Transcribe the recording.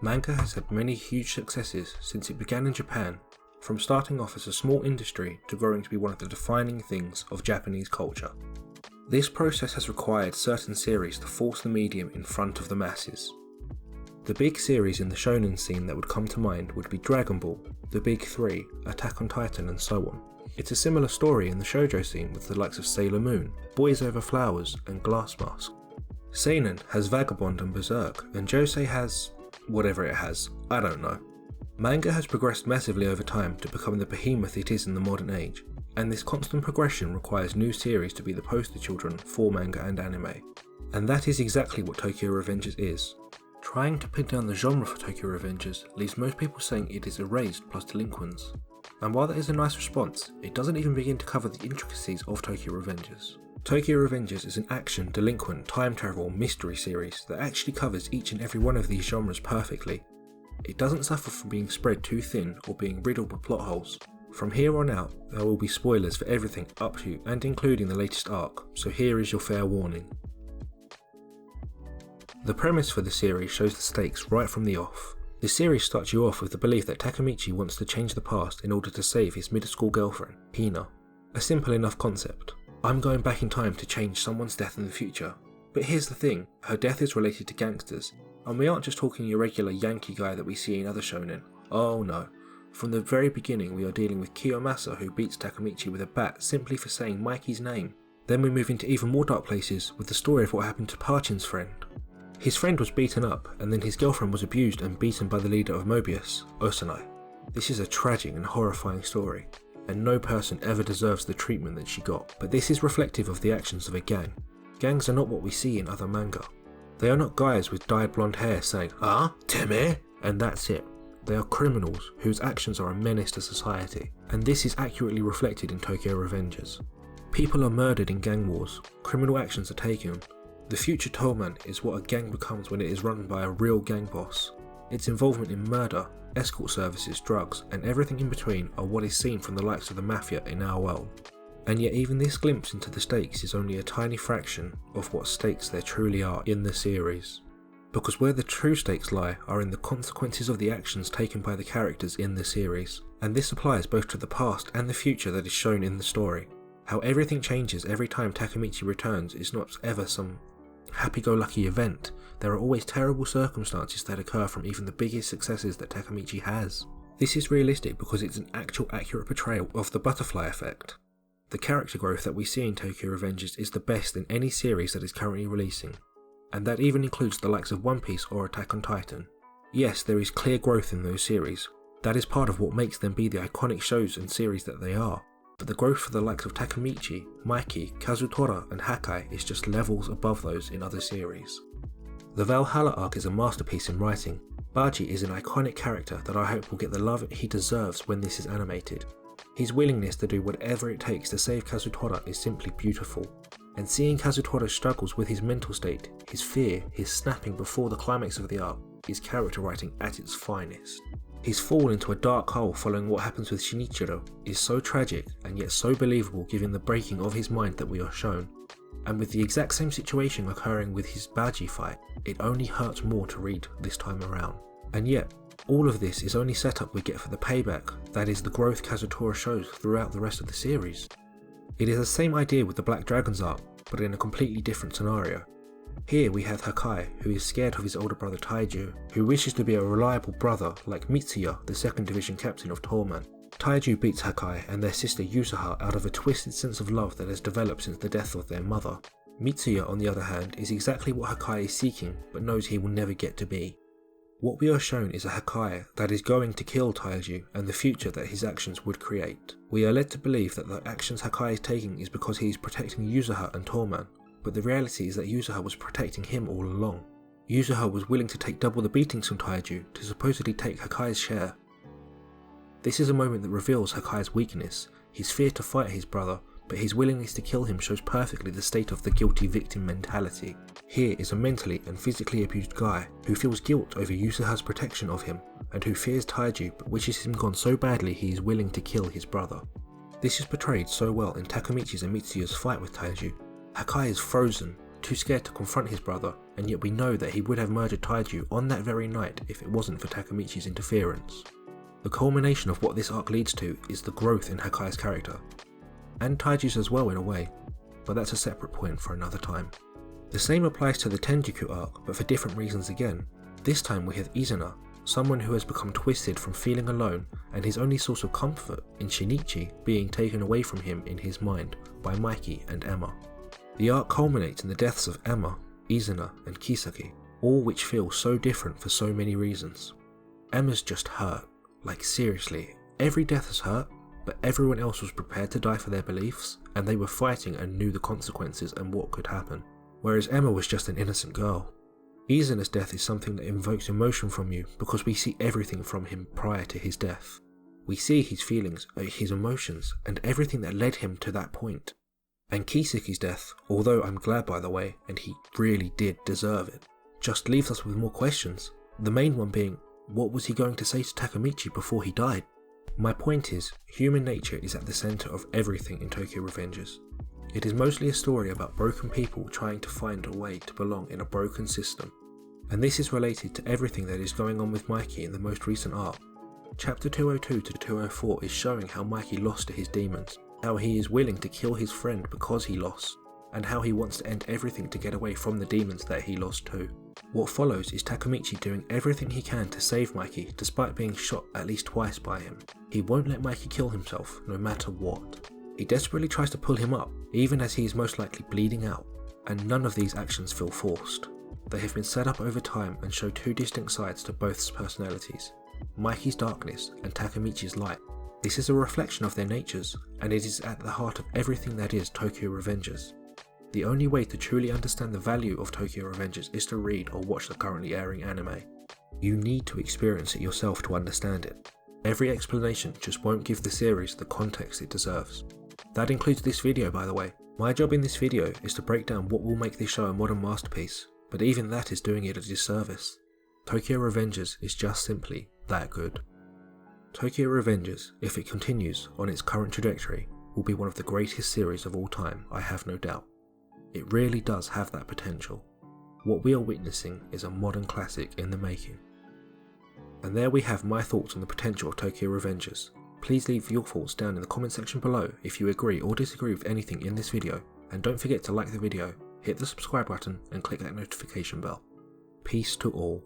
Manga has had many huge successes since it began in Japan, from starting off as a small industry to growing to be one of the defining things of Japanese culture. This process has required certain series to force the medium in front of the masses. The big series in the shonen scene that would come to mind would be Dragon Ball, the Big Three, Attack on Titan and so on. It's a similar story in the shoujo scene with the likes of Sailor Moon, Boys Over Flowers and Glass Mask. Seinen has Vagabond and Berserk, and Josei has whatever it has, I don't know. Manga has progressed massively over time to become the behemoth it is in the modern age, and this constant progression requires new series to be the poster children for manga and anime. And that is exactly what Tokyo Revengers is. Trying to pin down the genre for Tokyo Revengers leaves most people saying it is erased plus delinquents. And while that is a nice response, it doesn't even begin to cover the intricacies of Tokyo Revengers. Tokyo Revengers is an action, delinquent, time travel, mystery series that actually covers each and every one of these genres perfectly. It doesn't suffer from being spread too thin or being riddled with plot holes. From here on out, there will be spoilers for everything up to and including the latest arc, so here is your fair warning. The premise for the series shows the stakes right from the off. The series starts you off with the belief that Takemichi wants to change the past in order to save his middle school girlfriend, Hina. A simple enough concept. I'm going back in time to change someone's death in the future. But here's the thing, her death is related to gangsters, and we aren't just talking your regular Yankee guy that we see in other shonen. Oh no. From the very beginning we are dealing with Kiyomasa, who beats Takemichi with a bat simply for saying Mikey's name. Then we move into even more dark places with the story of what happened to Parchin's friend. His friend was beaten up, and then his girlfriend was abused and beaten by the leader of Mobius, Osanai. This is a tragic and horrifying story, and no person ever deserves the treatment that she got, but this is reflective of the actions of a gang. Gangs are not what we see in other manga. They are not guys with dyed blonde hair saying, "Ah, Teme," and that's it. They are criminals whose actions are a menace to society, and this is accurately reflected in Tokyo Revengers. People are murdered in gang wars, criminal actions are taken. The future Toman is what a gang becomes when it is run by a real gang boss. Its involvement in murder, escort services, drugs, and everything in between are what is seen from the likes of the mafia in our world. And yet even this glimpse into the stakes is only a tiny fraction of what stakes there truly are in the series. Because where the true stakes lie are in the consequences of the actions taken by the characters in the series, and this applies both to the past and the future that is shown in the story. How everything changes every time Takemichi returns is not ever some happy-go-lucky event. There are always terrible circumstances that occur from even the biggest successes that Takemichi has. This is realistic because it's an actual accurate portrayal of the butterfly effect. The character growth that we see in Tokyo Revengers is the best in any series that is currently releasing, and that even includes the likes of One Piece or Attack on Titan. Yes, there is clear growth in those series. That is part of what makes them be the iconic shows and series that they are. But the growth for the likes of Takemichi, Mikey, Kazutora and Hakai is just levels above those in other series. The Valhalla arc is a masterpiece in writing. Baji is an iconic character that I hope will get the love he deserves when this is animated. His willingness to do whatever it takes to save Kazutora is simply beautiful. And seeing Kazutora's struggles with his mental state, his fear, his snapping before the climax of the arc is character writing at its finest. His fall into a dark hole following what happens with Shinichiro is so tragic and yet so believable given the breaking of his mind that we are shown. And with the exact same situation occurring with his Baji fight, it only hurts more to read this time around. And yet, all of this is only setup we get for the payback, that is the growth Kazutora shows throughout the rest of the series. It is the same idea with the Black Dragons arc, but in a completely different scenario. Here we have Hakai, who is scared of his older brother Taiju, who wishes to be a reliable brother like Mitsuya, the 2nd Division captain of Toman. Taiju beats Hakai and their sister Yusaha out of a twisted sense of love that has developed since the death of their mother. Mitsuya, on the other hand, is exactly what Hakai is seeking, but knows he will never get to be. What we are shown is a Hakai that is going to kill Taiju and the future that his actions would create. We are led to believe that the actions Hakai is taking is because he is protecting Yusaha and Toman, but the reality is that Yusaha was protecting him all along. Yusaha was willing to take double the beatings from Taiju to supposedly take Hakai's share. This is a moment that reveals Hakai's weakness, his fear to fight his brother, but his willingness to kill him shows perfectly the state of the guilty victim mentality. Here is a mentally and physically abused guy who feels guilt over Yusaha's protection of him, and who fears Taiju but wishes him gone so badly he is willing to kill his brother. This is portrayed so well in Takemichi's and Mitsuya's fight with Taiju. Hakai is frozen, too scared to confront his brother, and yet we know that he would have murdered Taiju on that very night if it wasn't for Takemichi's interference. The culmination of what this arc leads to is the growth in Hakai's character, and Taiju's as well in a way, but that's a separate point for another time. The same applies to the Tenjiku arc, but for different reasons again. This time we have Izuna, someone who has become twisted from feeling alone and his only source of comfort in Shinichi being taken away from him in his mind by Mikey and Emma. The arc culminates in the deaths of Emma, Izuna and Kisaki, all which feel so different for so many reasons. Emma's just hurt, like seriously, every death has hurt, but everyone else was prepared to die for their beliefs, and they were fighting and knew the consequences and what could happen, whereas Emma was just an innocent girl. Izuna's death is something that invokes emotion from you because we see everything from him prior to his death. We see his feelings, his emotions, and everything that led him to that point. And Kisaki's death, although I'm glad by the way, and he really did deserve it, just leaves us with more questions. The main one being, what was he going to say to Takemichi before he died? My point is, human nature is at the centre of everything in Tokyo Revengers. It is mostly a story about broken people trying to find a way to belong in a broken system, and this is related to everything that is going on with Mikey in the most recent arc. Chapter 202 to 204 is showing how Mikey lost to his demons, how he is willing to kill his friend because he lost, and how he wants to end everything to get away from the demons that he lost to. What follows is Takemichi doing everything he can to save Mikey despite being shot at least twice by him. He won't let Mikey kill himself no matter what. He desperately tries to pull him up, even as he is most likely bleeding out, and none of these actions feel forced. They have been set up over time and show two distinct sides to both personalities, Mikey's darkness and Takemichi's light. This is a reflection of their natures, and it is at the heart of everything that is Tokyo Revengers. The only way to truly understand the value of Tokyo Revengers is to read or watch the currently airing anime. You need to experience it yourself to understand it. Every explanation just won't give the series the context it deserves. That includes this video, by the way. My job in this video is to break down what will make this show a modern masterpiece, but even that is doing it a disservice. Tokyo Revengers is just simply that good. Tokyo Revengers, if it continues on its current trajectory, will be one of the greatest series of all time, I have no doubt. It really does have that potential. What we are witnessing is a modern classic in the making. And there we have my thoughts on the potential of Tokyo Revengers. Please leave your thoughts down in the comment section below if you agree or disagree with anything in this video, and don't forget to like the video, hit the subscribe button and click that notification bell. Peace to all.